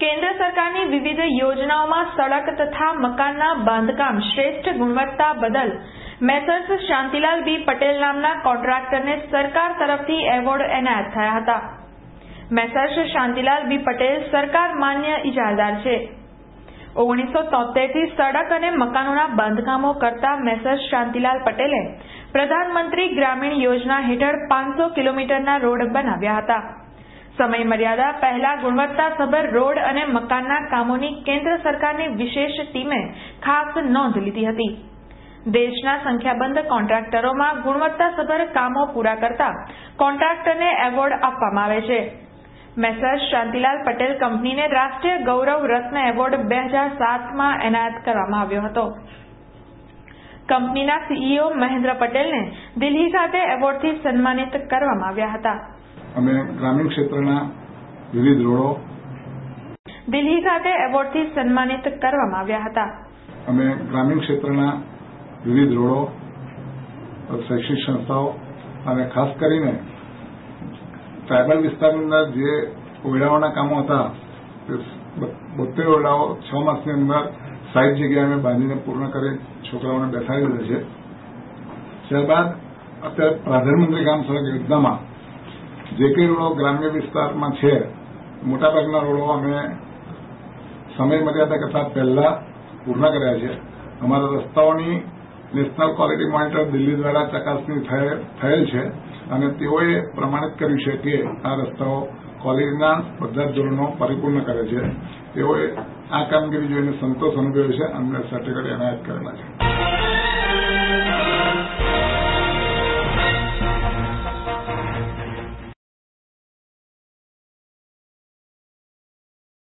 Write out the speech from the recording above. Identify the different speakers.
Speaker 1: केन्द्र सरकारनी विविध योजनाओं सड़क तथा मकानना बांधकाम श्रेष्ठ गुणवत्ता बदल मेसर्स शांतिलाल बी पटेल नामना कॉन्ट्राक्टर ने सरकार तरफथी एवोर्ड एनायत थया हता। मेसर्स शांतिलाल बी पटेल सरकार मान्य इजारदार छे। 1973 थी सड़क अने मकानोना बांधकामों करता मेसर्स शांतिलाल पटेले प्रधानमंत्री ग्रामीण योजना हेठळ 500 किलोमीटरना रोड बनाव्या हता। समय मर्यादा पहला गुणवत्तासभर रोड अने मकानना कामोनी केन्द्र सरकारनी विशेष टीमे खास नोंध लीधी हती। देशना संख्याबंध कॉन्ट्राक्टरोमां गुणवत्तासभर कामो पूरा करता कॉन्ट्राक्टरने एवोर्ड आपवामां आवे छे। मेसर्स शांतिलाल पटेल कंपनीने राष्ट्रीय गौरव रत्न एवोर्ड 2007 में एनायत करवामां आव्यो हतो। कंपनीना सीईओ महेन्द्र पटेलने दिल्ही खाते एवोर्डथी सन्मानित करवामां आव्या हता।
Speaker 2: અમે ગ્રામીણ ક્ષેત્રના વિવિધ રોડો
Speaker 1: દિલ્હી ખાતે એવોર્ડથી સન્માનિત કરવામાં આવ્યા હતા।
Speaker 2: અમે ગ્રામીણ ક્ષેત્રના વિવિધ રોડો શૈક્ષણિક સંસ્થાઓ અને ખાસ કરીને ટ્રાઇબલ વિસ્તારની અંદર જે ઓરડાઓના કામો હતા 72 ઓરડાઓ 6 માસની અંદર 60 જગ્યાએ અમે બાંધીને પૂર્ણ કરી છોકરાઓને બેસાડી દીધા છે। ત્યારબાદ અત્યારે પ્રધાનમંત્રી ગ્રામ સડક યોજનામાં જે કંઈ રોડો ગ્રામ્ય વિસ્તારમાં છે મોટાભાગના રોડો અમે સમય મર્યાદા કરતાં પહેલા પૂર્ણ કર્યા છે। અમારા રસ્તાઓની નેશનલ ક્વોલિટી મોનિટર દિલ્હી દ્વારા ચકાસણી થયેલ છે અને તેઓએ પ્રમાણિત કર્યું છે કે આ રસ્તાઓ ક્વોલિટીના બધા જ ધોરણો પરિપૂર્ણ કરે છે। તેઓએ આ કામગીરી જોઈને સંતોષ અનુભવ્યો છે અને સર્ટિફિકેટ એનાયત કરેલા છે।